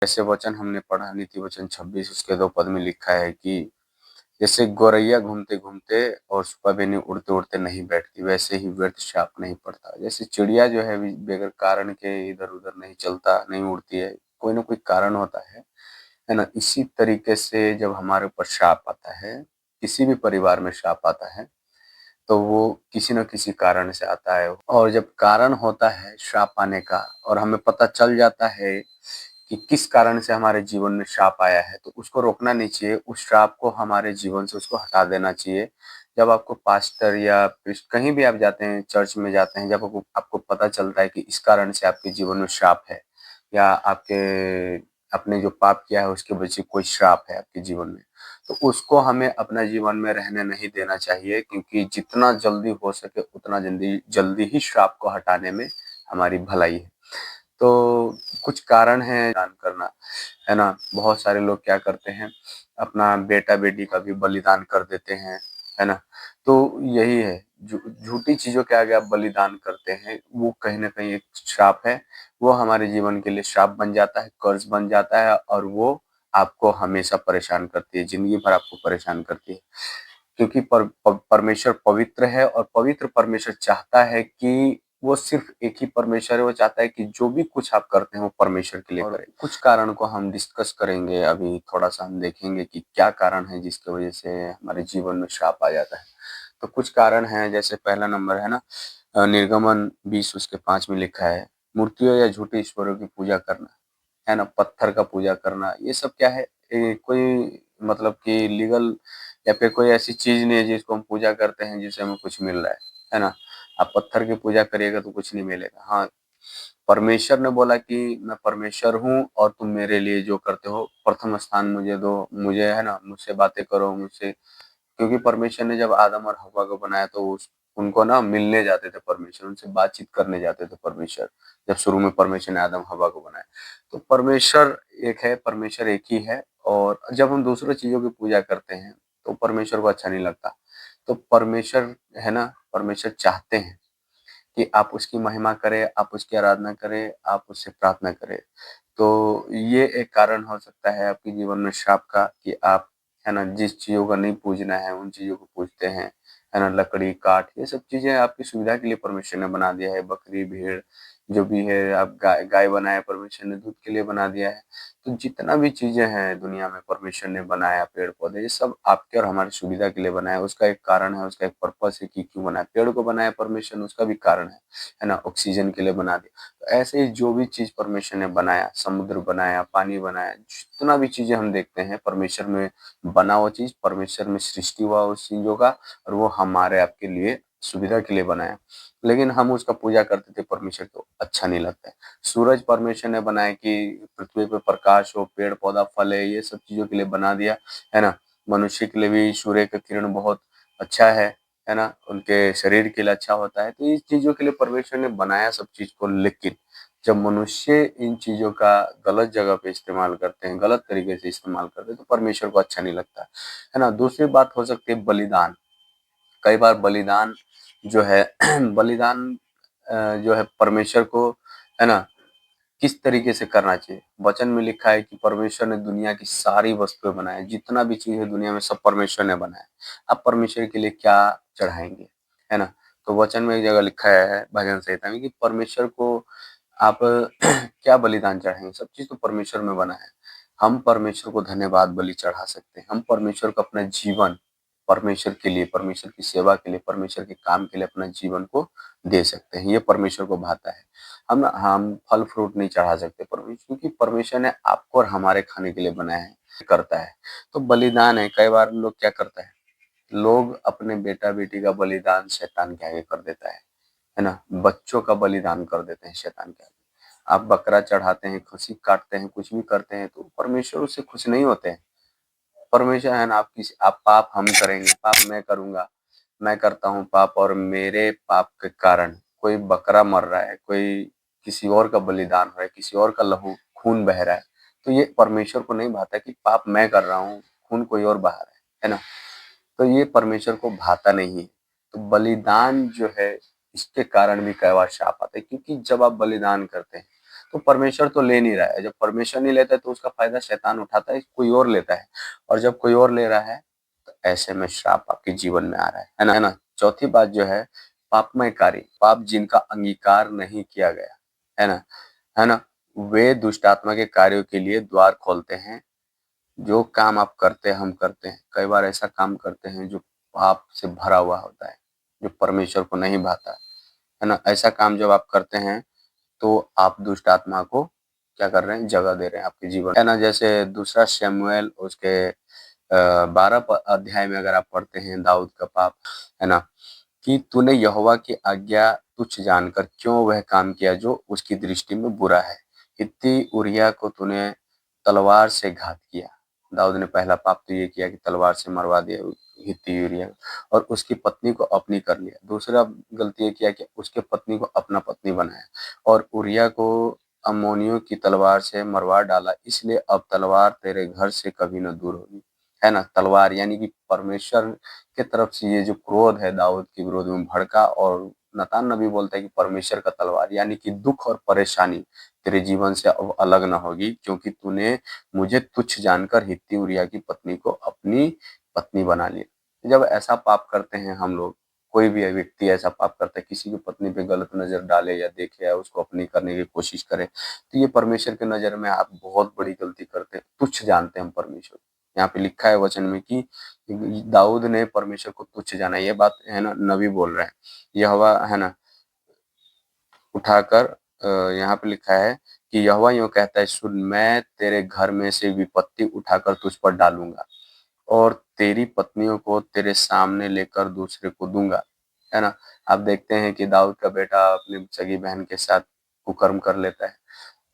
ऐसे वचन हमने पढ़ा नीति वचन 26 उसके 2 पद में लिखा है कि जैसे गौरैया घूमते-घूमते और सुबह उड़ते-उड़ते नहीं बैठती, वैसे ही व्यर्थ शाप नहीं पड़ता। जैसे चिड़िया जो है बगैर कारण के इधर-उधर नहीं चलता, नहीं उड़ती है, कोई ना कोई कारण होता है ना? इसी तरीके से जब हमारे ऊपर शाप आता है, किसी भी परिवार में शाप आता है, तो वो किसी न किसी कारण से आता है और जब कारण होता है श्राप आने का और हमें पता चल जाता है कि किस कारण से हमारे जीवन में श्राप आया है, तो उसको रोकना नहीं चाहिए, उस श्राप को हमारे जीवन से उसको हटा देना चाहिए। जब आपको पास्टर या प्रीस्ट कहीं भी आप जाते हैं, चर्च में जाते हैं, जब आपको आपको पता चलता है कि इस कारण से आपके जीवन में श्राप है या आपने जो पाप किया है उसकी वजह से कोई श्राप है आपके जीवन में, तो उसको हमें अपने जीवन में रहने नहीं देना चाहिए क्योंकि जितना जल्दी हो सके उतना जल्दी जल्दी ही श्राप को हटाने में हमारी भलाई है। तो कुछ कारण हैं दान करना, है ना? बहुत सारे लोग क्या करते हैं, अपना बेटा-बेटी का भी बलिदान कर देते हैं, है ना? तो यही है, झूठी चीज़ों के आगे आप बलिदान करते हैं, वो कहीं न कहीं एक श्राप है। वो हमारे जीवन के लिए श्राप बन जाता है, कर्ज़ बन जाता है और वो आपको हमेशा परेशान करती है, ज़िंदगी भर आपको परेशान करती है। क्योंकि परमेश्वर पवित्र है और पवित्र परमेश्वर चाहता है कि वो सिर्फ़ एक ही परमेश्वर है, वो चाहता है कि जो भी कुछ आप करते हैं वो परमेश्वर के लिए करें। कुछ कारण को हम डिस्कस करेंगे अभी थोड़ा-सा हम देखेंगे कि क्या कारण है जिसकी वज़ह से हमारे जीवन में श्राप आ जाता है। तो कुछ कारण हैं जैसे पहला नंबर है ना निर्गमन 20 उसके 5 में लिखा है, मूर्तियों या झूठे ईश्वरों की पूजा करना, है ना? पत्थर का पूजा करना, ये सब क्या है कोई मतलब कि लीगल या फिर कोई ऐसी चीज़ नहीं है जिसको हम पूजा करते हैं जिससे हमें कुछ मिल रहा है ना? आप पत्थर की पूजा करिएगा तो कुछ नहीं मिलेगा। हाँ, परमेश्वर ने बोला कि मैं परमेश्वर हूँ और तुम मेरे लिए जो करते हो प्रथम स्थान मुझे दो, मुझे है ना मुझसे बातें करो मुझसे क्योंकि परमेश्वर ने जब आदम और हव्वा को बनाया तो उस उनको ना मिलने जाते थे परमेश्वर, उनसे बातचीत करने जाते थे परमेश्वर, जब शुरू में परमेश्वर ने आदम हव्वा को बनाया। तो परमेश्वर एक है, परमेश्वर एक ही है और जब हम दूसरों चीज़ों की पूजा करते हैं, तो परमेश्वर को अच्छा नहीं लगता। तो परमेश्वर है ना, परमेश्वर चाहते हैं कि आप उसकी महिमा करें, आप उसकी आराधना करें, आप उससे प्रार्थना करें। तो ये एक कारण हो सकता है आपके जीवन में श्राप का कि आप है ना जिस चीज़ों का नहीं पूजना है उन चीज़ों को पूजते हैं, है ना? लकड़ी, काठ ये सब चीज़ें आपकी सुविधा के लिए परमेश्वर ने बना दिया है। बकरी, भेड़ जो भी है आप गाय गाय बनाया है परमेश्वर ने दूध के लिए बना दिया है। तो जितना भी चीज़ें हैं दुनिया में परमेश्वर ने बनाया पेड़-पौधे ये सब आपके और हमारी सुविधा के लिए बनाया है। उसका एक कारण है, उसका एक पर्पस है कि क्यों बनाया। पेड़ को बनाया परमेश्वर ने उसका भी कारण है ना? ऑक्सीजन के लिए बना दिया। तो ऐसे ही जो भी चीज़ परमेश्वर ने बनाया, समुद्र बनाया, पानी बनाया, जितना भी चीज़ें हम देखते हैं परमेश्वर में बना वो चीज़, परमेश्वर में सृष्टि हुआ उस चीज़ों का और वो हमारे आपके लिए सुविधा के लिए बनाया। लेकिन हम उसका पूजा करते थे परमेश्वर को अच्छा नहीं लगता है। सूरज परमेश्वर ने बनाया कि पृथ्वी पे प्रकाश हो, पेड़-पौधा फले, ये सब चीज़ों के लिए बना दिया, है ना? मनुष्य के लिए भी सूर्य का किरण बहुत अच्छा है ना? उनके शरीर के लिए अच्छा होता है। तो इस चीज़ों के लिए परमेश्वर ने बनाया सब चीज़ को लेकिन जब मनुष्य इन चीज़ों का गलत जगह पे इस्तेमाल करते हैं, गलत तरीके से इस्तेमाल करते हैं तो परमेश्वर को अच्छा नहीं लगता, है ना? दूसरी बात हो सकती है बलिदान। कई बार बलिदान जो है बलिदान जो है परमेश्वर को है ना किस तरीके से करना चाहिए? वचन में लिखा है कि परमेश्वर ने दुनिया की सारी वस्तुएँ बनाई, जितना भी चीज़ है दुनिया में सब परमेश्वर ने बनाया। आप परमेश्वर के लिए क्या चढ़ाएँगे? है ना? तो वचन में एक जगह लिखा है भजन संहिता में कि परमेश्वर को आप क्या बलिदान चढ़ाएँगे? सब चीज़ तो परमेश्वर में बना है। हम परमेश्वर को धन्यवाद बलि चढ़ा सकते हैं। हम परमेश्वर को अपना जीवन परमेश्वर के लिए, परमेश्वर की सेवा के लिए, परमेश्वर के काम के लिए अपना जीवन को दे सकते हैं। ये परमेश्वर को भाता है। हम फल-फ्रूट नहीं चढ़ा सकते परमेश्वर क्योंकि परमेश्वर ने आपको और हमारे खाने के लिए बनाया है, करता है। तो बलिदान है, कई बार लोग क्या करता है, लोग अपने बेटा-बेटी का बलिदान शैतान के आगे कर देता है ना? बच्चों का बलिदान कर देते हैं शैतान के आगे। आप बकरा चढ़ाते हैं, खस्सी काटते हैं, कुछ भी करते हैं तो परमेश्वर उससे खुश नहीं होते हैं। परमेश्वर है ना आप पाप हम करेंगे, पाप मैं करूँगा, मैं करता हूँ पाप और मेरे पाप के कारण कोई बकरा मर रहा है, कोई किसी और का बलिदान हो रहा है, किसी और का लहू खून बह रहा है, तो ये परमेश्वर को नहीं भाता कि पाप मैं कर रहा हूँ, खून कोई और बहा रहा है ना? तो ये परमेश्वर को भाता नहीं है। तो बलिदान जो है, इसके कारण भी कई बार श्राप आता है क्योंकि जब आप बलिदान करते हैं, तो परमेश्वर तो ले नहीं रहा है। जब परमेश्वर नहीं लेता है तो उसका फ़ायदा शैतान उठाता है, कोई और लेता है, और जब कोई और ले रहा है, तो ऐसे में श्राप आपके जीवन में आ रहा है ना? है ना? चौथी बात जो है, पापमय कार्य, पाप जिनका अंगीकार नहीं किया गया, है ना? है ना? वे दुष्ट आत्मा के कार्यों के लिए द्वार खोलते हैं। जो काम आप करते हैं, हम करते हैं, कई बार ऐसा काम करते हैं जो पाप से भरा हुआ होता है, जो परमेश्वर को नहीं भाता, है ना? ऐसा काम जब आप करते हैं, तो आप दुष्ट आत्मा को क्या कर रहे हैं? जगह दे रहे हैं आपके जीवन, है ना? जैसे दूसरा शमूएल उसके 12 अध्याय में अगर आप पढ़ते हैं दाऊद का पाप, है ना? कि तूने यहोवा की आज्ञा तुच्छ जानकर क्यों वह काम किया जो उसकी दृष्टि में बुरा है। हित्ती उरिय्याह को तूने तलवार से घात किया। दाऊद ने पहला पाप तो ये किया कि तलवार से मरवा दिया हित्ती उरिय्याह, और उसकी पत्नी को अपनी कर लिया। दूसरा गलती ये किया कि उसके पत्नी को अपना पत्नी बनाया, और उरिय्याह को अम्मोनियों की तलवार से मरवा डाला। इसलिए अब तलवार तेरे घर से कभी न दूर होगी, है ना? तलवार यानी कि परमेश्वर की तरफ से ये जो क्रोध है दाऊद के विरोध में भड़का, और नातान नबी बोलता है कि परमेश्वर का तलवार यानी कि दुख और परेशानी तेरे जीवन से अब अलग ना होगी, क्योंकि तूने मुझे तुच्छ जानकर हित्ती उरिय्याह की पत्नी को अपनी पत्नी बना लिया। जब ऐसा पाप करते हैं हम लोग, कोई भी व्यक्ति ऐसा पाप करता है, किसी की पत्नी पे गलत नजर डाले या देखे या उसको अपनी करने की कोशिश करे, तो ये परमेश्वर की नजर में आप बहुत बड़ी गलती करते हैं, तुच्छ जानते हैं हम परमेश्वर। यहाँ पे लिखा है वचन में कि दाऊद ने परमेश्वर को तुच्छ जाना, ये बात है ना नबी बोल रहे हैं। यहोवा, है ना, उठाकर यहाँ पे लिखा है कि यहोवा यूँ कहता है, सुन, मैं तेरे घर में से विपत्ति उठाकर तुझ पर डालूंगा, और तेरी पत्नियों को तेरे सामने लेकर दूसरे को दूंगा, है ना? आप देखते हैं कि दाऊद का बेटा अपनी सगी बहन के साथ कुकर्म कर लेता है।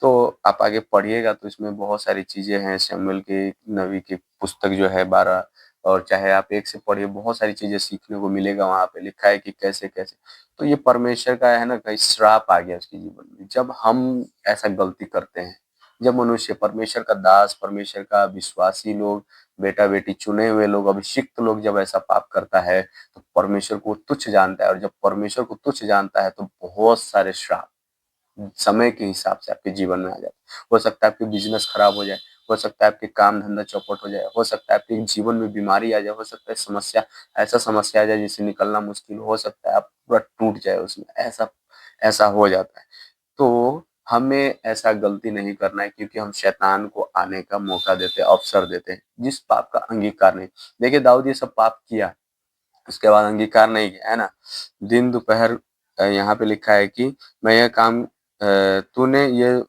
तो आप आगे पढ़िएगा तो इसमें बहुत सारी चीज़ें हैं, शमूएल की नबी की पुस्तक जो है 12, और चाहे आप एक से पढ़िए, बहुत सारी चीज़ें सीखने को मिलेगा। वहाँ पे लिखा है कि कैसे-कैसे, तो ये परमेश्वर का है ना, कहीं श्राप आ गया उसके जीवन में। जब हम ऐसा गलती करते हैं, जब मनुष्य परमेश्वर का दास, परमेश्वर का विश्वासी लोग, बेटा-बेटी, चुने हुए लोग, अभिषिक्त लोग जब ऐसा पाप करता है, तो परमेश्वर को तुच्छ जानता है, और जब परमेश्वर को तुच्छ जानता है, तो बहुत सारे श्राप समय के हिसाब से आपके जीवन में आ जाए। हो सकता है आपकी बिज़नेस खराब हो जाए, हो सकता है आपके काम-धंधा चौपट हो जाए, हो सकता है आपके जीवन में बीमारी आ जाए, हो सकता है समस्या, ऐसा समस्या आ जाए जिससे निकलना मुश्किल हो सकता है, आप पूरा टूट जाए उसमें, ऐसा ऐसा हो जाता है। तो हमें ऐसा गलती नहीं करना है, क्योंकि हम शैतान को आने का मौका देते हैं, अवसर देते हैं, जिस पाप का अंगीकार नहीं। देखिए दाऊद ये सब पाप किया, उसके बाद अंगीकार नहीं किया, है ना? दिन दोपहर यहाँ पे लिखा है कि मैं यह काम तूने ये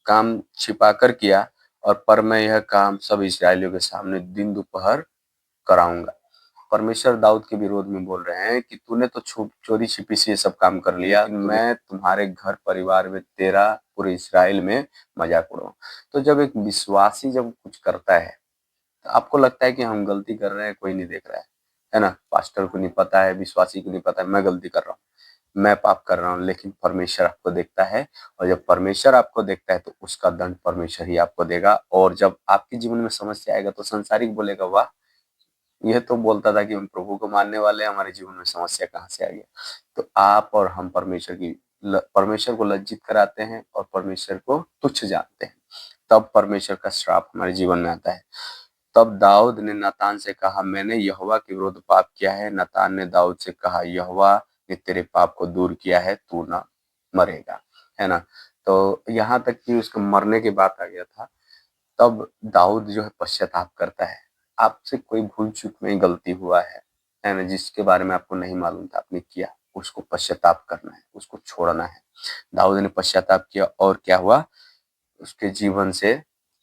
काम छिपाकर किया, और पर मैं यह काम सब इस्राएलियों के सामने दिन दोपहर कराऊँगा। परमेश्वर दाऊद के विरोध में बोल रहे हैं कि तूने तो चोरी छिपी से ये सब काम कर लिया, लेकिन मैं तुम्हारे घर परिवार में, तेरा, पूरे इस्राएल में मजाक उड़ाऊँ। तो जब एक विश्वासी जब कुछ करता है, तो आपको लगता है कि हम गलती कर रहे हैं, कोई नहीं देख रहा है ना? पास्टर को नहीं पता है, विश्वासी को नहीं पता है, मैं गलती कर रहा हूँ, मैं पाप कर रहा हूँ, लेकिन परमेश्वर आपको देखता है, और जब परमेश्वर आपको देखता है तो उसका दंड परमेश्वर ही आपको देगा। और जब आपके जीवन में समस्या आएगा तो संसारिक बोलेगा, वाह, यह तो बोलता था कि हम प्रभु को मानने वाले हैं, हमारे जीवन में समस्या कहाँ से आ गया। तो आप और हम परमेश्वर को लज्जित कराते हैं, और परमेश्वर को तुच्छ जानते हैं, तब परमेश्वर का श्राप हमारे जीवन में आता है। तब दाऊद ने नातान से कहा, मैंने यहोवा के विरुद्ध पाप किया है। नातान ने दाऊद से कहा, यहोवा ने तेरे पाप को दूर किया है, तू ना मरेगा, है ना? तो यहाँ तक कि उसके मरने की बात आ गया था, तब दाऊद जो है पश्चाताप करता है। आपसे कोई भूल चूक में गलती हुआ है ना? जिसके बारे में आपको नहीं मालूम था, आपने किया, उसको पश्चाताप करना है, उसको छोड़ना है। दाऊद ने पश्चाताप किया, और क्या हुआ उसके जीवन से?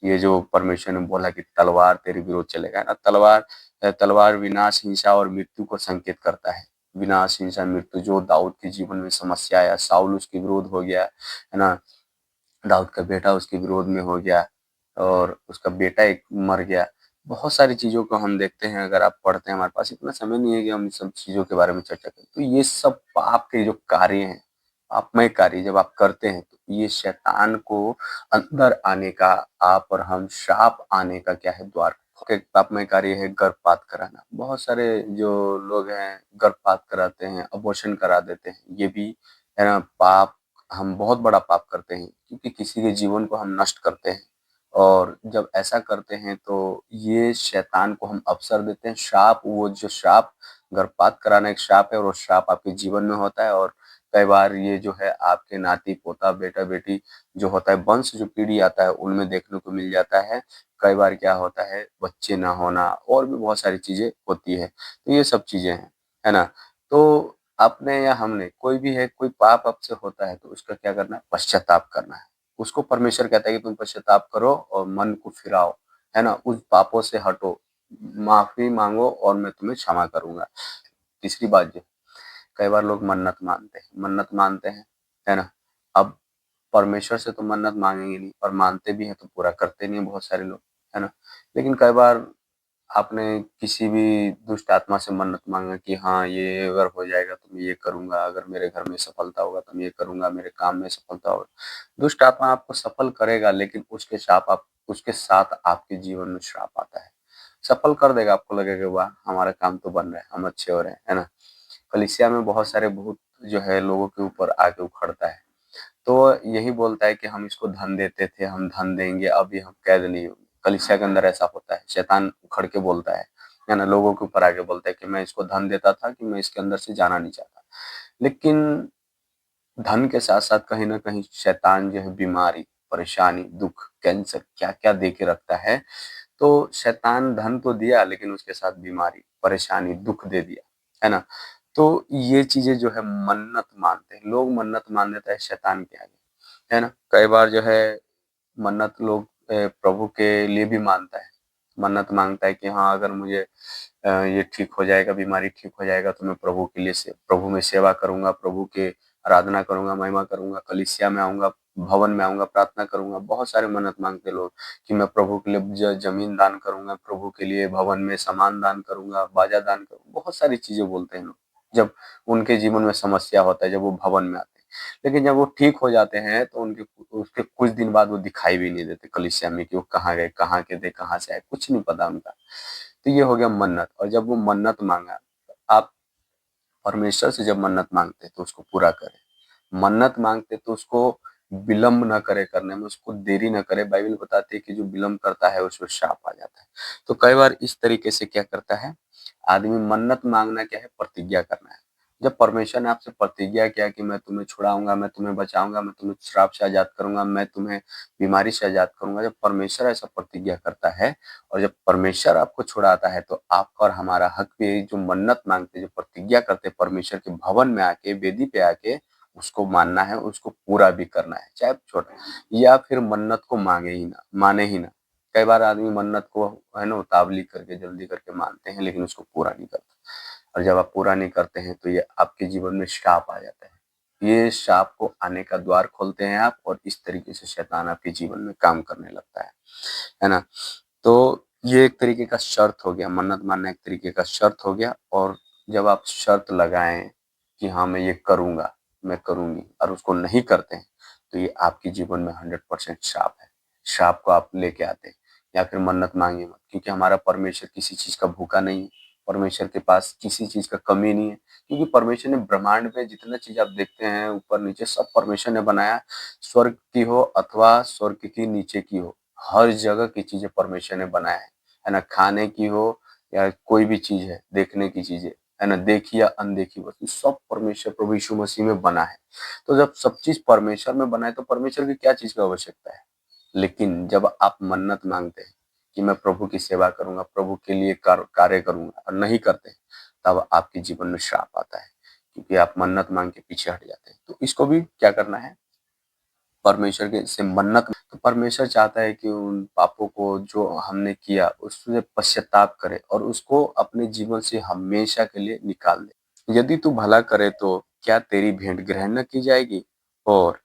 ये जो परमेश्वर ने बोला कि तलवार तेरे विरोध चलेगा, है ना? तलवार विनाश, हिंसा और मृत्यु को संकेत करता है। विनाश, हिंसा, मृत्यु, जो दाऊद के जीवन में समस्या आया, शाऊल उसके विरोध हो गया, है ना? दाऊद का बेटा उसके विरोध में हो गया, और उसका बेटा एक मर गया। बहुत सारी चीज़ों को हम देखते हैं, अगर आप पढ़ते हैं, हमारे पास इतना समय नहीं है कि हम इन सब चीज़ों के बारे में चर्चा करें। तो ये सब पाप के जो कार्य हैं, पापमय कार्य जब आप करते हैं, तो ये शैतान को अंदर आने का, आप और हम श्राप आने का क्या है, द्वार। एक पापमय कार्य है गर्भपात कराना। बहुत सारे जो लोग हैं गर्भपात कराते हैं, अबॉर्शन करा देते हैं, ये भी है ना पाप हम बहुत बड़ा पाप करते हैं, क्योंकि किसी के जीवन को हम नष्ट करते हैं। और जब ऐसा करते हैं तो ये शैतान को हम अवसर देते हैं। श्राप, वो जो श्राप गर्भपात कराना एक श्राप है, और वो श्राप आपके जीवन में होता है। और कई बार ये जो है आपके नाती पोता बेटा बेटी जो होता है, वंश जो पीढ़ी आता है उनमें देखने को मिल जाता है। कई बार क्या होता है, बच्चे ना होना और भी बहुत सारी चीजें होती है। तो ये सब चीजें हैं, है ना। तो आपने या हमने कोई भी है, कोई पाप आपसे होता है तो उसका क्या करना है, पश्चाताप करना है। उसको परमेश्वर कहता है कि तुम पश्चाताप करो और मन को फिराओ, है ना, उस पापों से हटो, माफी मांगो और मैं तुम्हें क्षमा करूंगा। तीसरी बात जो, कई बार लोग मन्नत मानते हैं, है ना। अब परमेश्वर से तो मन्नत मांगेंगे नहीं, और मानते भी हैं तो पूरा करते नहीं है बहुत सारे लोग, है ना। लेकिन कई बार आपने किसी भी दुष्ट आत्मा से मन्नत मांगा कि हाँ ये अगर हो जाएगा तो मैं ये करूंगा, अगर मेरे घर में सफलता होगा तो मैं ये करूंगा, मेरे काम में सफलता होगा। दुष्ट आत्मा आपको सफल करेगा, लेकिन उसके साथ आपके जीवन में श्राप आता है। सफल कर देगा, आपको लगेगा वाह हमारा काम तो बन रहा है, हम अच्छे हो रहे हैं, है ना। कलीसिया में बहुत सारे भूत जो है लोगों के ऊपर आके उखड़ता है, तो यही बोलता है कि हम इसको धन देते थे, हम धन देंगे, अब ये हम कैद नहीं होंगे। कलीसिया के अंदर ऐसा होता है, शैतान उखड़ के बोलता है ना, लोगों के ऊपर आके बोलता है कि मैं इसको धन देता था कि मैं इसके अंदर से जाना नहीं चाहता। लेकिन धन के साथ साथ कहीं ना कहीं शैतान जो है बीमारी, परेशानी, दुख, कैंसर, क्या क्या दे के रखता है। तो शैतान धन तो दिया, लेकिन उसके साथ बीमारी, परेशानी, दुख दे दिया, है ना। तो ये चीजें जो है मन्नत मानते हैं लोग, मन्नत मान देता है शैतान के आगे, है ना। कई बार जो है मन्नत लोग प्रभु के लिए भी मानता है। मन्नत मांगता है कि हाँ अगर मुझे ये ठीक हो जाएगा, बीमारी ठीक हो जाएगा तो मैं प्रभु के लिए से प्रभु में सेवा करूंगा, प्रभु के आराधना करूंगा, महिमा करूंगा, कलीसिया में आऊंगा, भवन में आऊंगा, प्रार्थना करूंगा। बहुत सारे मन्नत मांगते लोग कि मैं प्रभु के लिए जमीन दान करूंगा, प्रभु के लिए भवन में सामान दान करूंगा, बाजा दान करूंगा, बहुत सारी चीजें बोलते हैं लोग। जब उनके जीवन में समस्या होता है, जब वो भवन में आते हैं, लेकिन जब वो ठीक हो जाते हैं तो उनके उसके कुछ दिन बाद वो दिखाई भी नहीं देते कलीसिया में, कि वो कहाँ गए, कहाँ के थे, कहाँ से आए, कुछ नहीं पता उनका। तो ये हो गया मन्नत। और जब वो मन्नत मांगा, आप परमेश्वर से जब मन्नत मांगते तो उसको पूरा करें। मन्नत मांगते तो उसको विलंब न करे करने में, उसको देरी न करे। बाइबल बताती है कि जो विलंब करता है उसको श्राप आ जाता है। तो कई बार इस तरीके से क्या करता है आदमी, मन्नत मांगना क्या है, प्रतिज्ञा करना है। जब परमेश्वर ने आपसे प्रतिज्ञा किया कि मैं तुम्हें छुड़ाऊंगा, मैं तुम्हें बचाऊंगा, मैं तुम्हें श्राप से आजाद करूंगा, मैं तुम्हें बीमारी से आजाद करूंगा, जब परमेश्वर ऐसा प्रतिज्ञा करता है और जब परमेश्वर आपको छुड़ाता है, तो आपका और हमारा हक भी, जो मन्नत मांगते, जो प्रतिज्ञा करते परमेश्वर के भवन में आके, वेदी पे आके, उसको मानना है, उसको पूरा भी करना है, चाहे छोटा, या फिर मन्नत को मांगे ही ना, माने ही ना। कई बार आदमी मन्नत को है ना उतावली करके, जल्दी करके मानते हैं, लेकिन उसको पूरा नहीं करते। और जब आप पूरा नहीं करते हैं तो ये आपके जीवन में श्राप आ जाता है। ये श्राप को आने का द्वार खोलते हैं आप, और इस तरीके से शैतान आपके जीवन में काम करने लगता है ना। तो ये एक तरीके का शर्त हो गया, मन्नत मानना एक तरीके का शर्त हो गया। और जब आप शर्त लगाएं कि हाँ मैं ये करूंगा, मैं करूंगी, और उसको नहीं करते हैं, तो ये आपके जीवन में 100% श्राप है। श्राप को आप लेके आते हैं। या फिर मन्नत मांगे मत, क्योंकि हमारा परमेश्वर किसी चीज का भूखा नहीं है। परमेश्वर के पास किसी चीज का कमी नहीं है, क्योंकि परमेश्वर ने ब्रह्मांड में जितना चीज आप देखते हैं ऊपर नीचे, सब परमेश्वर ने बनाया। स्वर्ग की हो अथवा स्वर्ग की नीचे की हो, हर जगह की चीजें परमेश्वर ने बनाया है ना। खाने की हो या कोई भी चीज है, देखने की चीजें, है ना, देखी या अनदेखी वस्तु, सब परमेश्वर प्रभु यीशु मसीह में बना है। तो जब सब चीज परमेश्वर में बना है, तो परमेश्वर की क्या चीज की आवश्यकता है। लेकिन जब आप मन्नत मांगते हैं कि मैं प्रभु की सेवा करूंगा, प्रभु के लिए कार्य करूंगा, और नहीं करते, तब आपके जीवन में श्राप आता है, क्योंकि आप मन्नत मांग के पीछे हट जाते हैं। तो इसको भी क्या करना है, परमेश्वर के से मन्नत। तो परमेश्वर चाहता है कि उन पापों को जो हमने किया उससे पश्चाताप करे, और उसको अपने जीवन से हमेशा के लिए निकाल दे। यदि तू भला करे तो क्या तेरी भेंट ग्रहण न की जाएगी, और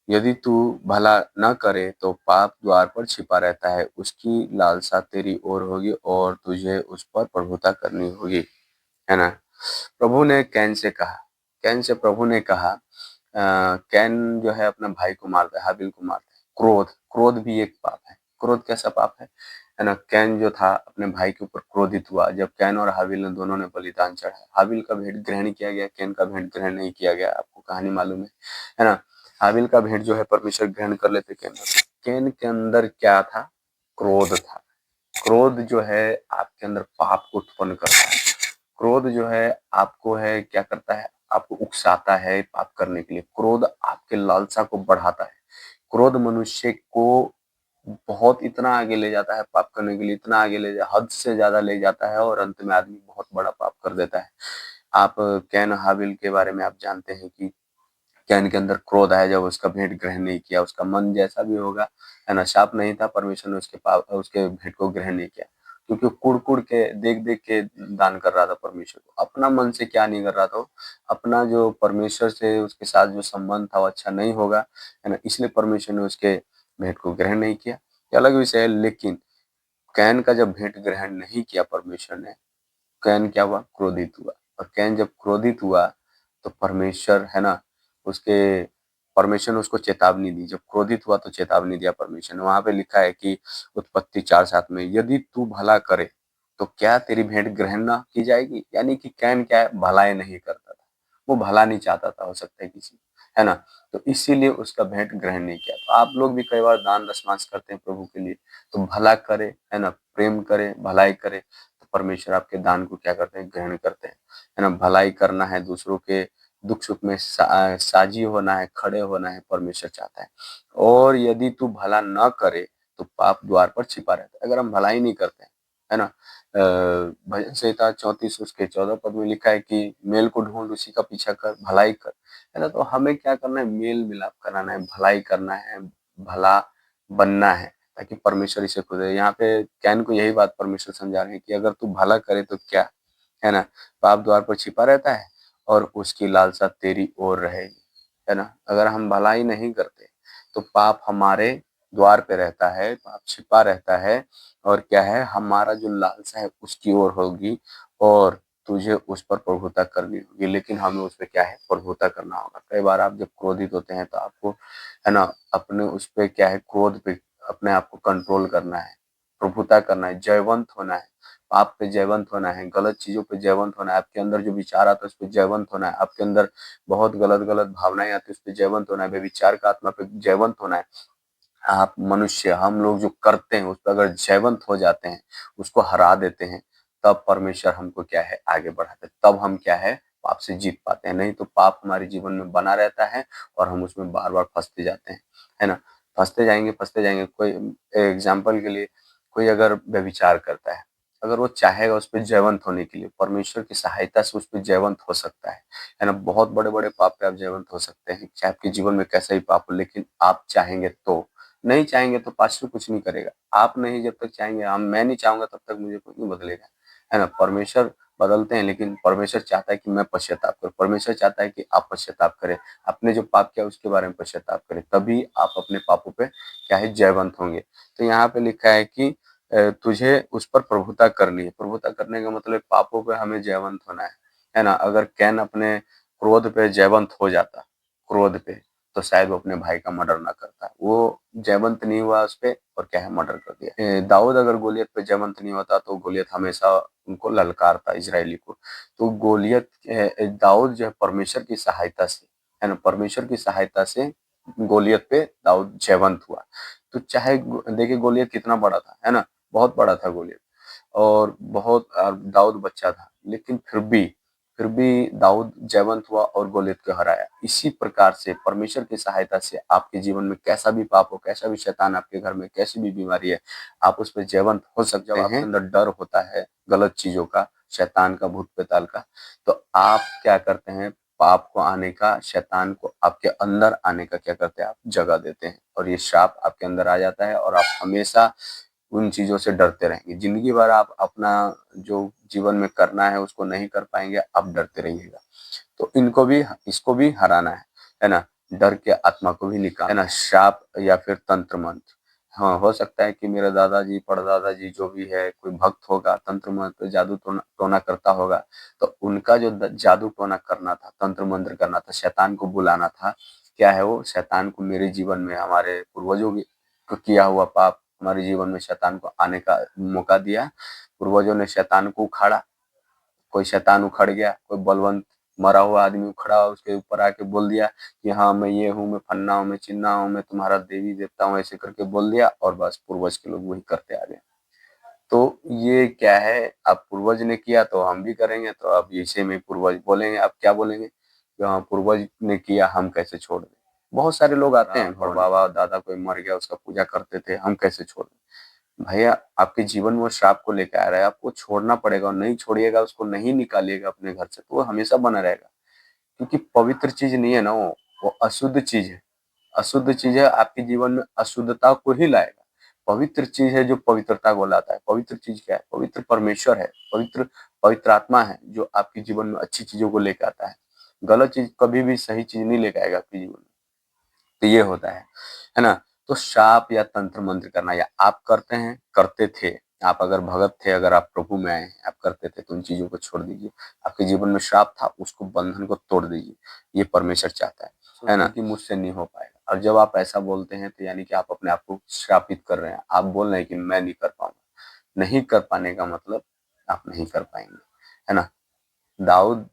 यदि तू भला न करे तो पाप द्वार पर छिपा रहता है, उसकी लालसा तेरी ओर होगी और तुझे उस पर प्रभुता करनी होगी, है ना। प्रभु ने कैन से कहा, कैन से प्रभु ने कहा, कैन जो है अपना भाई को मारता है, हाबिल को मारता है। क्रोध, क्रोध भी एक पाप है। क्रोध कैसा पाप है ना। कैन जो था अपने भाई के ऊपर क्रोधित हुआ, जब कैन और हाबिल ने दोनों ने बलिदान चढ़ाया। हाबिल का भेंट ग्रहण किया गया, कैन का भेंट ग्रहण नहीं किया गया, आपको कहानी मालूम है ना। हाबिल का भेंट जो है परमेश्वर ग्रहण कर लेते कैन का। कैन के अंदर क्या था? क्रोध था। क्रोध जो है आपके अंदर पाप को उत्पन्न करता है। क्रोध जो है आपको है क्या करता है? आपको उकसाता है पाप करने के लिए। क्रोध आपके लालसा को बढ़ाता है। क्रोध मनुष्य को बहुत इतना आगे ले जाता है पाप करने के लिए, इतना आगे हद से ज्यादा ले जाता है और अंत में आदमी बहुत बड़ा पाप कर देता है। आप कैन हाबिल के बारे में आप जानते हैं कि कैन के अंदर क्रोध आया जब उसका भेंट ग्रहण नहीं किया। उसका मन जैसा भी होगा, है ना, शाप नहीं था, परमेश्वर ने उसके भेंट को ग्रहण नहीं किया, क्योंकि कुड़ कुड़ के देख देख के दान कर रहा था परमेश्वर को। अपना मन से क्या नहीं कर रहा था, अपना जो परमेश्वर से उसके साथ जो संबंध था वो अच्छा नहीं होगा, है ना, इसलिए परमेश्वर ने उसके भेंट को ग्रहण नहीं किया। ये अलग विषय है। लेकिन कैन का जब भेंट ग्रहण नहीं किया परमेश्वर ने, कैन क्या हुआ? क्रोधित हुआ। और कैन जब क्रोधित हुआ तो परमेश्वर, है ना, उसके परमेश्वर ने उसको चेतावनी दी। जब क्रोधित हुआ तो चेतावनी दिया परमेश्वर ने। वहां पे लिखा है कि उत्पत्ति 4:7 में, यदि तू भला करे तो क्या तेरी भेंट ग्रहण न की जाएगी? यानी कि कैन क्या है? भलाई नहीं करता था, वो भला नहीं चाहता था, हो सकता है किसी, है ना, तो इसीलिए उसका भेंट ग्रहण नहीं किया। तो आप लोग भी कई बार दान दशमांश करते हैं प्रभु के लिए, तो भला करे, है ना, प्रेम करे, भलाई करे, तो परमेश्वर आपके दान को क्या करते हैं? ग्रहण करते हैं, है ना। भलाई करना है, दूसरों के दुख सुख में साझी होना है, खड़े होना है, परमेश्वर चाहता है। और यदि तू भला न करे तो पाप द्वार पर छिपा रहता है। अगर हम भलाई नहीं करते हैं, है ना, भजन संहिता 34 उसके 14 पद में लिखा है कि मेल को ढूंढ उसी का पीछा कर, भलाई कर, है ना। तो हमें क्या करना है? मेल मिलाप कराना है, भलाई करना है, भला बनना है, ताकि परमेश्वर इसे खुद है। यहाँ पे कैन को यही बात परमेश्वर समझा रहे हैं कि अगर तू भला करे तो क्या, है ना, पाप द्वार पर छिपा रहता है और उसकी लालसा तेरी ओर रहेगी, है ना। अगर हम भलाई नहीं करते तो पाप हमारे द्वार पे रहता है, पाप छिपा रहता है, और क्या है, हमारा जो लालसा है उसकी ओर होगी और तुझे उस पर प्रभुता करनी होगी। लेकिन हमें उस पे क्या है? प्रभुता करना होगा। कई बार आप जब क्रोधित होते हैं तो आपको, है ना, अपने उस पे क्या है, क्रोध पे अपने आप को कंट्रोल करना है, प्रभुता करना है, जयवंत होना है, पाप पे जयवंत होना है, गलत चीजों पे जयवंत होना है। आपके अंदर जो विचार आता है उस पे जयवंत होना है। आपके अंदर बहुत गलत गलत भावनाएं आती है उस पे जयवंत होना है। व्यभिचार का आत्मा पे जयवंत होना है। आप मनुष्य, हम लोग जो करते हैं उस पर अगर जयवंत हो जाते हैं, उसको हरा देते हैं, तब परमेश्वर हमको क्या है? आगे बढ़ाते हैं। तब हम क्या है? पाप से जीत पाते हैं। नहीं तो पाप हमारे जीवन में बना रहता है और हम उसमें बार बार फंसते जाते हैं, है ना। फंसते जाएंगे, फंसते जाएंगे। कोई एग्जाम्पल के लिए, कोई अगर व्यभिचार करता है, अगर वो चाहेगा उस पर जयवंत होने के लिए, परमेश्वर की सहायता से उस पर जयवंत हो सकता है ना। बहुत बड़े बड़े पाप पे आप जयवंत हो सकते हैं, चाहे आपके जीवन में कैसा ही पाप हो, लेकिन आप चाहेंगे तो। नहीं चाहेंगे तो पास्टर कुछ नहीं करेगा। आप नहीं जब तक चाहेंगे, हम मैं नहीं चाहूंगा तब तक मुझे कोई नहीं बदलेगा, है ना। परमेश्वर बदलते हैं, लेकिन परमेश्वर चाहता है कि मैं पश्चाताप करूं। परमेश्वर चाहता है कि आप पश्चाताप करें, आपने जो पाप किया उसके बारे में पश्चाताप करें, तभी आप अपने पापों पे क्या है? जयवंत होंगे। तो यहाँ पे लिखा है कि तुझे उस पर प्रभुता करनी है। प्रभुता करने का मतलब पापों पे हमें जयवंत होना है ना। अगर कैन अपने क्रोध पे जयवंत हो जाता, क्रोध पे, तो शायद वो अपने भाई का मर्डर ना करता। वो जयवंत नहीं हुआ उस पे और क्या है? मर्डर कर दिया। दाऊद अगर गोलियत पे जयवंत नहीं होता तो गोलियत हमेशा उनको ललकारता, इजरायली को। तो गोलियत, दाऊद जो है परमेश्वर की सहायता से, है ना, परमेश्वर की सहायता से गोलियत पे दाऊद जयवंत हुआ। तो चाहे देखिए गोलियत कितना बड़ा था, है ना, बहुत बड़ा था गोलियत, और बहुत दाऊद बच्चा था, लेकिन फिर भी दाऊद जयवंत हुआ और गोलियत को हराया। इसी प्रकार से परमेश्वर की सहायता से आपके जीवन में कैसा भी पाप हो, कैसा भी शैतान आपके घर में, कैसी भी बीमारी है, आप उस पर जयवंत हो सकते हैं। जब आपके अंदर डर होता है गलत चीजों का, शैतान का, भूत प्रेताल का, तो आप क्या करते हैं? पाप को आने का, शैतान को आपके अंदर आने का क्या करते हैं? आप जगह देते हैं, और ये श्राप आपके अंदर आ जाता है और आप हमेशा उन चीजों से डरते रहेंगे। जिंदगी भर आप अपना जो जीवन में करना है उसको नहीं कर पाएंगे, आप डरते रहिएगा। तो इसको भी हराना है ना। डर के आत्मा को भी निकाल, है ना। श्राप या फिर तंत्र मंत्र, हाँ, हो सकता है कि मेरे दादाजी, परदादाजी जो भी है, कोई भक्त होगा, तंत्र मंत्र, जादू टोना टोना करता होगा, तो उनका जो जादू टोना करना था, तंत्र मंत्र करना था, शैतान को बुलाना था, क्या है वो? शैतान को मेरे जीवन में, हमारे पूर्वजों को किया हुआ पाप हमारे जीवन में शैतान को आने का मौका दिया। पूर्वजों ने शैतान को उखाड़ा, कोई शैतान उखड़ गया, कोई बलवंत मरा हुआ आदमी खड़ा उसके ऊपर आके बोल दिया कि हाँ मैं ये हूँ, मैं फन्ना हूँ, मैं चिन्ना हूँ, मैं तुम्हारा देवी देवता हूँ, ऐसे करके बोल दिया और बस पूर्वज के लोग वही करते आ गए। तो ये क्या है, अब पूर्वज ने किया तो हम भी करेंगे, तो अब इसे में पूर्वज बोलेंगे, अब क्या बोलेंगे कि हाँ पूर्वज ने किया हम कैसे छोड़ दें। बहुत सारे लोग आते हैं, बाबा दादा कोई मर गया उसका पूजा करते थे, हम कैसे छोड़ दें। भैया आपके जीवन में वो श्राप को लेकर आ रहा है, आपको छोड़ना पड़ेगा, और नहीं छोड़िएगा, उसको नहीं निकालिएगा अपने घर से, तो वो हमेशा बना रहेगा। क्योंकि पवित्र चीज नहीं है ना, वो अशुद्ध चीज है। अशुद्ध चीज है, आपके जीवन में अशुद्धता को ही लाएगा। पवित्र चीज है जो पवित्रता को लाता है। पवित्र चीज क्या है? पवित्र परमेश्वर है, पवित्र पवित्र आत्मा है जो आपके जीवन में अच्छी चीजों को लेकर आता है। गलत चीज कभी भी सही चीज नहीं लेकर आएगा आपके जीवन में। तो ये होता है ना। तो शाप या तंत्र मंत्र करना, या आप करते हैं, करते थे, आप अगर भगत थे, अगर आप प्रभु में आए हैं, आप करते थे, तो उन चीजों को छोड़ दीजिए। आपके जीवन में श्राप था, उसको बंधन को तोड़ दीजिए। ये परमेश्वर चाहता है ना, कि मुझसे नहीं हो पाएगा। और जब आप ऐसा बोलते हैं तो यानी कि आप अपने आप को श्रापित कर रहे हैं। आप बोल रहे हैं कि मैं नहीं कर पाऊंगा। नहीं कर पाने का मतलब आप नहीं कर पाएंगे, है ना। दाऊद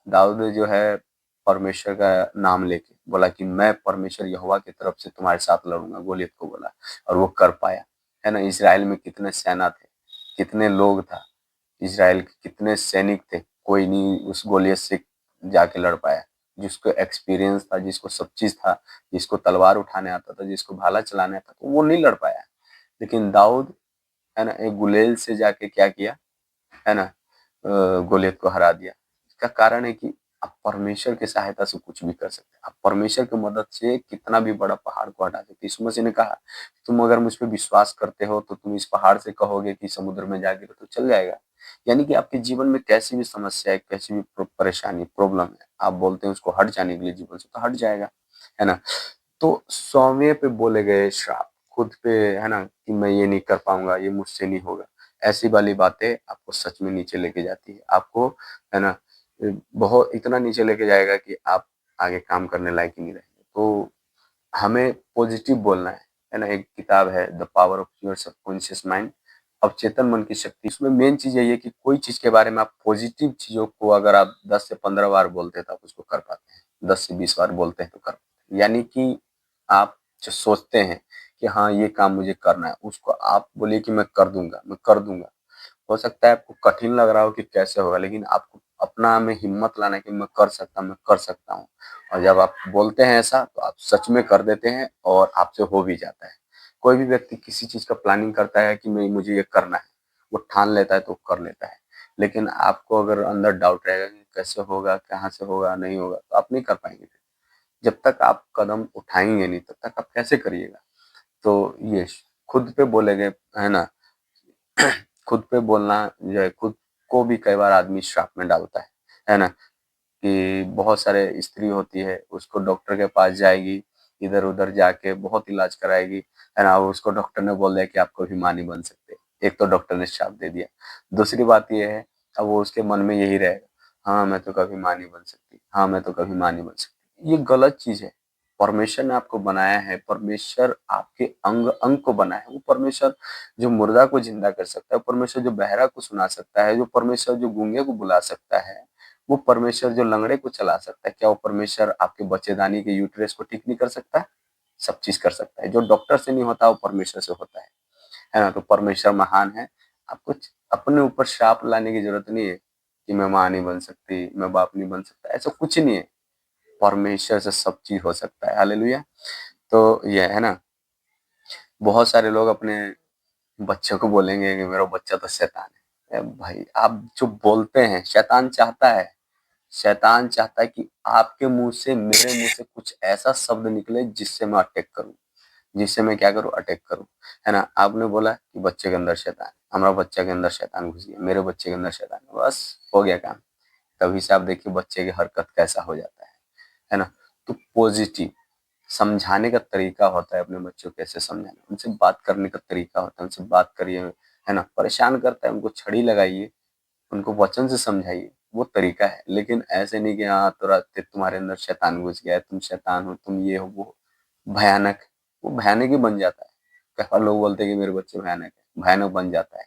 दाऊद जो है परमेश्वर का नाम लेके बोला कि मैं परमेश्वर यहोवा की तरफ से तुम्हारे साथ लड़ूंगा, गोलियत को बोला, और वो कर पाया, है ना। इसराइल में कितने सेना थे, कितने लोग था, इसराइल के कितने सैनिक थे, कोई नहीं उस गोलियत से जाके लड़ पाया। जिसको एक्सपीरियंस था, जिसको सब चीज था, जिसको तलवार उठाने आता था, जिसको भाला चलाने आता था, तो वो नहीं लड़ पाया। लेकिन दाऊद, है ना, एक गुलेल से जाके क्या किया, है ना, गोलियत को हरा दिया। इसका कारण है कि आप परमेश्वर की सहायता से कुछ भी कर सकते हैं। आप परमेश्वर की मदद से कितना भी बड़ा पहाड़ को हटा सकते हैं। यीशु मसीह ने कहा, तुम अगर मुझ पे विश्वास करते हो तो तुम इस पहाड़ से कहोगे कि समुद्र में जा गिरो तो चल जाएगा। यानी कि आपके जीवन में कैसी भी समस्या है, कैसी भी परेशानी, प्रॉब्लम है, आप बोलते हैं उसको हट जाने के लिए जीवन से, तो हट जाएगा, है ना। तो सौम्य पे बोले गए श्राप, खुद पे, है ना, कि मैं ये नहीं कर पाऊंगा, ये मुझसे नहीं होगा, ऐसी वाली बातें आपको सच में नीचे लेके जाती है। आपको, है ना, बहुत इतना नीचे लेके जाएगा कि आप आगे काम करने लायक ही नहीं रहेंगे। तो हमें पॉजिटिव बोलना है ना। एक किताब है the power of your subconscious mind, अवचेतन मन की शक्ति। इसमें मेन चीज यही है कि कोई चीज के बारे में आप पॉजिटिव चीजों को अगर आप 10 से 15 बार बोलते हैं तो आप उसको कर पाते हैं, 10 से 20 बार बोलते हैं तो कर पाते हैं। यानी कि आप जो सोचते हैं कि हाँ ये काम मुझे करना है, उसको आप बोलिए कि मैं कर दूंगा, मैं कर दूंगा। हो सकता है आपको कठिन लग रहा हो कि कैसे होगा, लेकिन आपको अपना में हिम्मत लाना है कि मैं कर सकता हूँ, मैं कर सकता हूँ। और जब आप बोलते हैं ऐसा तो आप सच में कर देते हैं और आपसे हो भी जाता है। कोई भी व्यक्ति किसी चीज का प्लानिंग करता है कि मैं मुझे ये करना है, वो ठान लेता है तो कर लेता है। लेकिन आपको अगर अंदर डाउट रहेगा कि कैसे होगा, कहाँ से होगा, नहीं होगा, तो आप नहीं कर पाएंगे। जब तक आप कदम उठाएंगे नहीं तब तक आप कैसे करिएगा। तो ये खुद पे बोले गए, है ना, खुद पे बोलना जो है, खुद को भी कई बार आदमी श्राप में डालता है ना। कि बहुत सारे स्त्री होती है, उसको डॉक्टर के पास जाएगी, इधर उधर जाके बहुत इलाज कराएगी, है ना, उसको डॉक्टर ने बोल दिया कि आप कभी मां नहीं बन सकते। एक तो डॉक्टर ने श्राप दे दिया। दूसरी बात ये है, अब वो उसके मन में यही रहेगा, हाँ मैं तो कभी मां नहीं बन सकती, हाँ मैं तो कभी मां नहीं बन सकती। ये गलत चीज है। परमेश्वर ने आपको बनाया है, परमेश्वर आपके अंग अंग को बनाया है। वो परमेश्वर जो मुर्दा को जिंदा कर सकता है, परमेश्वर जो बहरा को सुना सकता है, जो परमेश्वर जो गूंगे को बुला सकता है, वो परमेश्वर जो लंगड़े को चला सकता है, क्या वो परमेश्वर आपके बच्चेदानी के यूट्रस को ठीक नहीं कर सकता है? सब चीज कर सकता है। जो डॉक्टर से नहीं होता वो परमेश्वर से होता है ना। तो परमेश्वर महान है। आपको अपने ऊपर श्राप लाने की जरूरत नहीं है कि मैं माँ नहीं बन सकती, मैं बाप नहीं बन सकता, ऐसा कुछ नहीं है। परमेश्वर से सब चीज हो सकता है। हालेलुया। तो ये है ना, बहुत सारे लोग अपने बच्चों को बोलेंगे कि मेरा बच्चा तो शैतान है। भाई आप जो बोलते हैं, शैतान चाहता है कि आपके मुंह से, मेरे मुंह से कुछ ऐसा शब्द निकले जिससे मैं अटैक करूं, जिससे मैं क्या करूं, अटैक करूं, है ना। आपने बोला कि बच्चे के अंदर शैतान है, हमारा बच्चा के अंदर शैतान घुस गया, मेरे बच्चे के अंदर शैतान है, बस हो गया काम। तभी से आप देखिए बच्चे की हरकत कैसा हो जाता है ना। तो पॉजिटिव समझाने का तरीका होता है, अपने बच्चों को कैसे समझाना, उनसे बात करने का तरीका होता है, उनसे बात करिए, है ना। परेशान करता है उनको छड़ी लगाइए, उनको वचन से समझाइए, वो तरीका है। लेकिन ऐसे नहीं कि हाँ तुरंत तुम्हारे अंदर शैतान घुस गया है, तुम शैतान हो, तुम ये हो, वो भयानक। वो भयानक ही बन जाता है। कई बार लोग बोलते हैं कि मेरे बच्चे भयानक है, भयानक बन जाता है।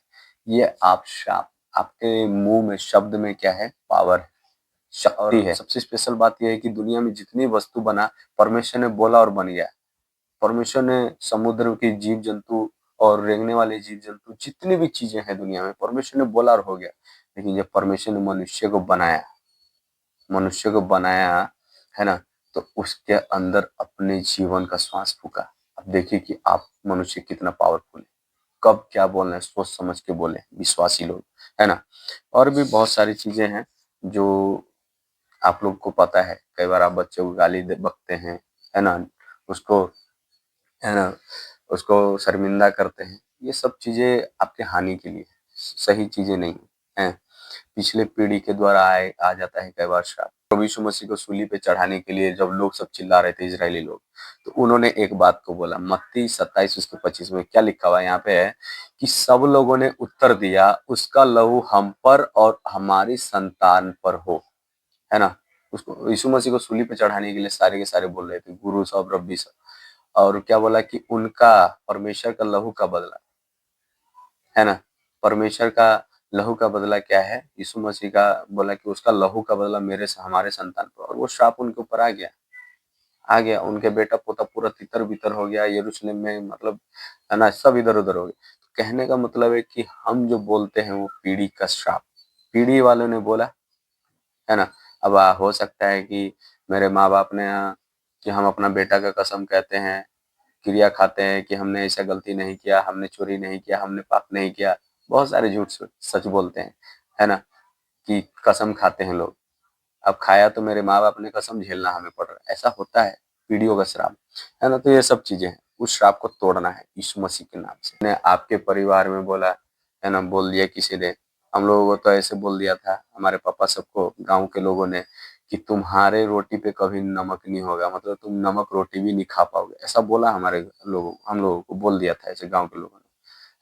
ये आप श्राप, आपके मुंह में, शब्द में क्या है, पावर है। शक्ति है। सबसे स्पेशल बात यह है कि दुनिया में जितनी वस्तु बना, परमेश्वर ने बोला और बन गया। परमेश्वर ने समुद्र के जीव जंतु और रेंगने वाले जीव जंतु जितनी भी चीजें हैं दुनिया में, परमेश्वर ने बोला और हो गया। लेकिन जब परमेश्वर ने मनुष्य को बनाया है ना, तो उसके अंदर अपने जीवन का श्वास फूका। अब देखिए कि आप मनुष्य कितना पावरफुल है, कब क्या बोलना है सोच समझ के बोले विश्वासी लोग, है ना। और भी बहुत सारी चीजें हैं जो आप लोग को पता है। कई बार आप बच्चे को गाली बकते हैं, है ना, उसको, है ना, उसको शर्मिंदा करते हैं। ये सब चीजें आपके हानि के लिए है, सही चीजें नहीं है। पिछले पीढ़ी के द्वारा आए आ जाता है कई बार श्राप। प्रभु यीशु मसीह को सूली पे चढ़ाने के लिए जब लोग सब चिल्ला रहे थे, इजरायली लोग, तो उन्होंने एक बात को बोला। मत्ती 27 उसके 25 में क्या लिखा हुआ है यहाँ पे है कि सब लोगों ने उत्तर दिया, उसका लहू हम पर और हमारी संतान पर हो, है ना। उसको यीशु मसीह को सूली पे चढ़ाने के लिए सारे के सारे बोल रहे थे, गुरु सब, रब्बी सब। और क्या बोला कि उनका, परमेश्वर का लहू का बदला, है ना। परमेश्वर का लहू का बदला क्या है? यीशु मसीह का बोला कि उसका लहू का बदला मेरे से हमारे संतान पर। और वो श्राप उनके ऊपर आ गया। उनके बेटा पोता पूरा तितर बितर हो गया यरूशलेम में, मतलब, है ना, सब इधर उधर हो गए। तो कहने का मतलब है कि हम जो बोलते हैं वो पीढ़ी का श्राप, पीढ़ी वालों ने बोला, है ना। अब हो सकता है कि मेरे माँ बाप ने, कि हम अपना बेटा का कसम कहते हैं, क्रिया खाते हैं कि हमने ऐसा गलती नहीं किया, हमने चोरी नहीं किया, हमने पाप नहीं किया। बहुत सारे झूठ सच बोलते हैं, है ना, कि कसम खाते हैं लोग। अब खाया तो मेरे माँ बाप ने कसम, झेलना हमें पड़ रहा है। ऐसा होता है, पीढ़ियों का श्राप, है ना। तो ये सब चीजें हैं, उस श्राप को तोड़ना है यीशु मसीह के नाम से। ने आपके परिवार में बोला, है ना, बोल दिया किसी ने। हम लोगों को तो ऐसे बोल दिया था हमारे पापा सबको, गांव के लोगों ने, कि तुम्हारे रोटी पे कभी नमक नहीं होगा, मतलब तुम नमक रोटी भी नहीं खा पाओगे। ऐसा बोला हम लोगों को बोल दिया था ऐसे गाँव के लोगों ने,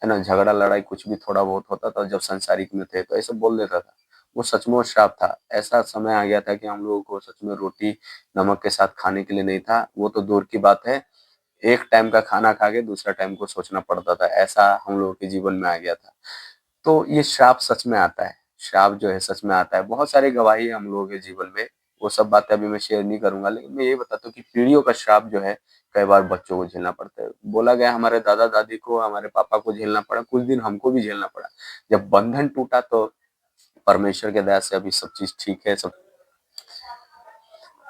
है ना। झगड़ा लड़ाई कुछ भी थोड़ा बहुत होता था जब संसारिक में थे, तो ऐसे बोल देता था। वो सचमुच श्राप था। ऐसा समय आ गया था कि हम लोगों को सच में रोटी नमक के साथ खाने के लिए नहीं था। वो तो दूर की बात है, एक टाइम का खाना खा के दूसरा टाइम को सोचना पड़ता था। ऐसा हम लोगों के जीवन में आ गया था। तो ये श्राप सच में आता है, श्राप जो है सच में आता है। बहुत सारी गवाही है हम लोगों के जीवन में, वो सब बातें अभी मैं शेयर नहीं करूंगा। लेकिन मैं ये बताता हूँ कि पीढ़ियों का श्राप जो है कई बार बच्चों को झेलना पड़ता है। बोला गया हमारे दादा दादी को, हमारे पापा को झेलना पड़ा, कुछ दिन हमको भी झेलना पड़ा। जब बंधन टूटा तो परमेश्वर के दया से अभी सब चीज ठीक है। सब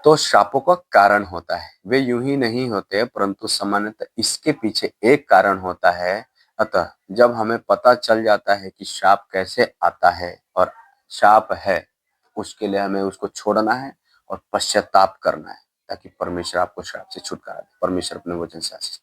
तो श्रापों का कारण होता है, वे यूं ही नहीं होते, परंतु सामान्यतः इसके पीछे एक कारण होता है। अतः जब हमें पता चल जाता है कि श्राप कैसे आता है और श्राप है, उसके लिए हमें उसको छोड़ना है और पश्चाताप करना है, ताकि परमेश्वर आपको श्राप से छुटकारा दे। परमेश्वर अपने वचन से आशीष